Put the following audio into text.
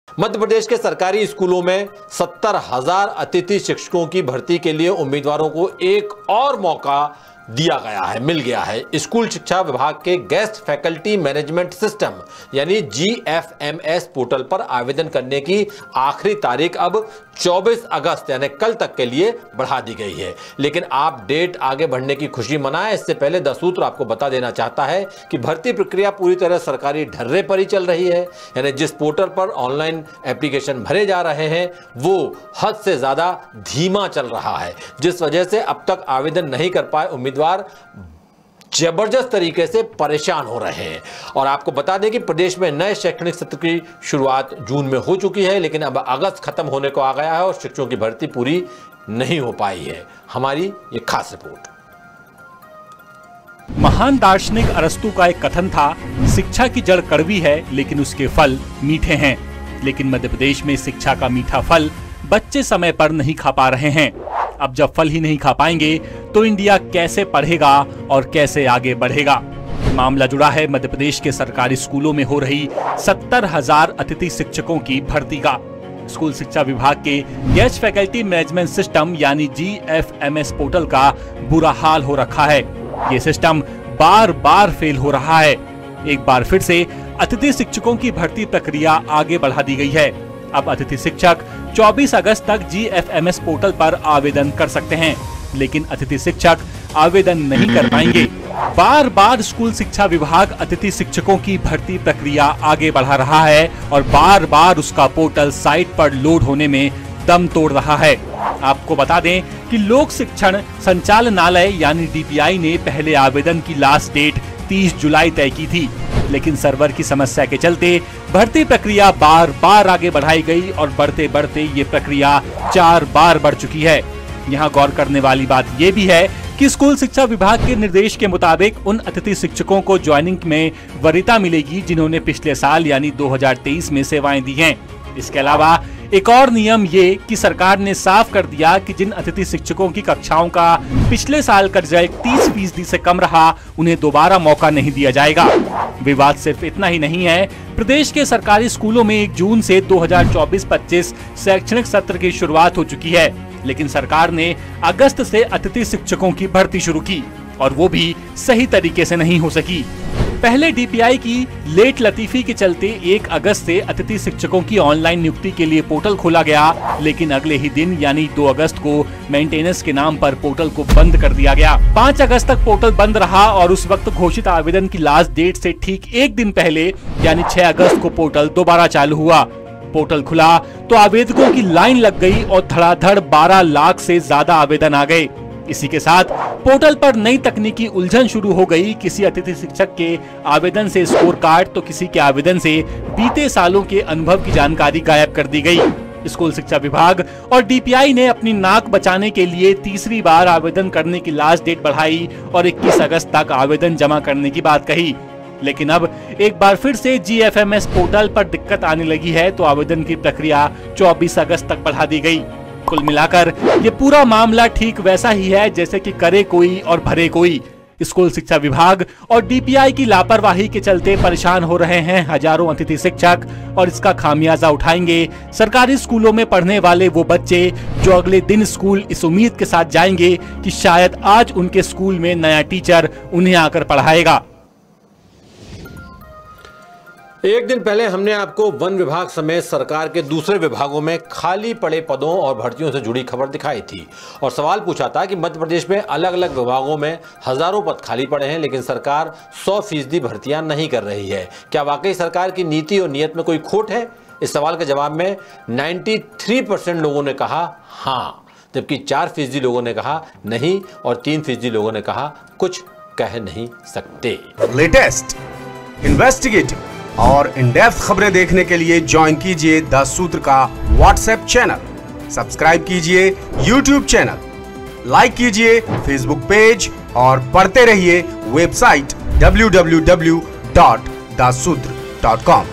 मध्य प्रदेश के सरकारी स्कूलों में 70,000 अतिथि शिक्षकों की भर्ती के लिए उम्मीदवारों को एक और मौका दिया गया है, मिल गया है। स्कूल शिक्षा विभाग के गेस्ट फैकल्टी मैनेजमेंट सिस्टम यानी GFMS पोर्टल पर आवेदन करने की आखिरी तारीख अब 24 अगस्त यानी कल तक के लिए बढ़ा दी गई है। लेकिन आप डेट आगे बढ़ने की खुशी मनाएं, इससे पहले द सूत्र आपको बता देना चाहता है कि भर्ती प्रक्रिया पूरी तरह सरकारी ढर्रे पर ही चल रही है। यानी जिस पोर्टल पर ऑनलाइन एप्लीकेशन भरे जा रहे हैं वो हद से ज्यादा धीमा चल रहा है, जिस वजह से अब तक आवेदन नहीं कर पाए उम्मीदवार जबरदस्त तरीके से परेशान हो रहे हैं। और आपको बता दें कि प्रदेश में नए शैक्षणिक सत्र की शुरुआत जून में हो चुकी है, लेकिन अब अगस्त खत्म होने को आ गया है और शिक्षकों की भर्ती पूरी नहीं हो पाई है। हमारी ये खास रिपोर्ट। महान दार्शनिक अरस्तु का एक कथन था, शिक्षा की जड़ कड़वी है लेकिन उसके फल मीठे हैं। लेकिन मध्य प्रदेश में शिक्षा का मीठा फल बच्चे समय पर नहीं खा पा रहे हैं। अब जब फल ही नहीं खा पाएंगे तो इंडिया कैसे पढ़ेगा और कैसे आगे बढ़ेगा। मामला जुड़ा है मध्य प्रदेश के सरकारी स्कूलों में हो रही 70,000 अतिथि शिक्षकों की भर्ती का। स्कूल शिक्षा विभाग के गेस्ट फैकल्टी मैनेजमेंट सिस्टम यानी GFMS पोर्टल का बुरा हाल हो रखा है। ये सिस्टम बार बार फेल हो रहा है। एक बार फिर से अतिथि शिक्षकों की भर्ती प्रक्रिया आगे बढ़ा दी गई है। अब अतिथि शिक्षक 24 अगस्त तक GFMS पोर्टल पर आवेदन कर सकते हैं, लेकिन अतिथि शिक्षक आवेदन नहीं कर पाएंगे। बार बार स्कूल शिक्षा विभाग अतिथि शिक्षकों की भर्ती प्रक्रिया आगे बढ़ा रहा है और बार बार उसका पोर्टल साइट पर लोड होने में दम तोड़ रहा है। आपको बता दें कि लोक शिक्षण संचालनालय यानी DPI ने पहले आवेदन की लास्ट डेट 30 जुलाई तय की थी, लेकिन सर्वर की समस्या के चलते भर्ती प्रक्रिया बार बार आगे बढ़ाई गई और बढ़ते बढ़ते ये प्रक्रिया 4 बार बढ़ चुकी है। यहाँ गौर करने वाली बात ये भी है कि स्कूल शिक्षा विभाग के निर्देश के मुताबिक उन अतिथि शिक्षकों को ज्वाइनिंग में वरीयता मिलेगी जिन्होंने पिछले साल यानी 2023 में सेवाएं दी हैं। इसके अलावा एक और नियम ये कि सरकार ने साफ कर दिया कि जिन अतिथि शिक्षकों की कक्षाओं का पिछले साल का रिजल्ट 30% से कम रहा, उन्हें दोबारा मौका नहीं दिया जाएगा। विवाद सिर्फ इतना ही नहीं है, प्रदेश के सरकारी स्कूलों में 1 जून से 2024-25 शैक्षणिक सत्र की शुरुआत हो चुकी है, लेकिन सरकार ने अगस्त से अतिथि शिक्षकों की भर्ती शुरू की और वो भी सही तरीके से नहीं हो सकी। पहले DPI की लेट लतीफी के चलते 1 अगस्त से अतिथि शिक्षकों की ऑनलाइन नियुक्ति के लिए पोर्टल खोला गया, लेकिन अगले ही दिन यानी 2 अगस्त को मेंटेनेंस के नाम पर पोर्टल को बंद कर दिया गया। 5 अगस्त तक पोर्टल बंद रहा और उस वक्त घोषित आवेदन की लास्ट डेट से ठीक 1 दिन पहले यानी 6 अगस्त को पोर्टल दोबारा चालू हुआ। पोर्टल खुला तो आवेदकों की लाइन लग गई और धड़ाधड़ 12 लाख से ज्यादा आवेदन आ गए। इसी के साथ पोर्टल पर नई तकनीकी उलझन शुरू हो गई। किसी अतिथि शिक्षक के आवेदन से स्कोर कार्ड तो किसी के आवेदन से बीते सालों के अनुभव की जानकारी गायब कर दी गई। स्कूल शिक्षा विभाग और DPI ने अपनी नाक बचाने के लिए तीसरी बार आवेदन करने की लास्ट डेट बढ़ाई और 21 अगस्त तक आवेदन जमा करने की बात कही। लेकिन अब एक बार फिर से GFMS पोर्टल पर दिक्कत आने लगी है तो आवेदन की प्रक्रिया 24 अगस्त तक बढ़ा दी गई। कुल मिलाकर ये पूरा मामला ठीक वैसा ही है जैसे कि करे कोई और भरे कोई। स्कूल शिक्षा विभाग और DPI की लापरवाही के चलते परेशान हो रहे हैं हजारों अतिथि शिक्षक और इसका खामियाजा उठाएंगे सरकारी स्कूलों में पढ़ने वाले वो बच्चे जो अगले दिन स्कूल इस उम्मीद के साथ जाएंगे कि शायद आज उनके स्कूल में नया टीचर उन्हें आकर पढ़ाएगा। एक दिन पहले हमने आपको वन विभाग समेत सरकार के दूसरे विभागों में खाली पड़े पदों और भर्तियों से जुड़ी खबर दिखाई थी और सवाल पूछा था कि मध्य प्रदेश में अलग अलग विभागों में हजारों पद खाली पड़े हैं, लेकिन सरकार 100% भर्तियां नहीं कर रही है। क्या वाकई सरकार की नीति और नीयत में कोई खोट है? इस सवाल के जवाब में 93% लोगों ने कहा हाँ, जबकि 4% लोगों ने कहा नहीं और 3% लोगों ने कहा कुछ कह नहीं सकते। लेटेस्ट, इन्वेस्टिगेटिव और इन डेप्थ खबरें देखने के लिए ज्वाइन कीजिए द सूत्र का व्हाट्सएप चैनल, सब्सक्राइब कीजिए यूट्यूब चैनल, लाइक कीजिए फेसबुक पेज और पढ़ते रहिए वेबसाइट www.daसूत्र.com।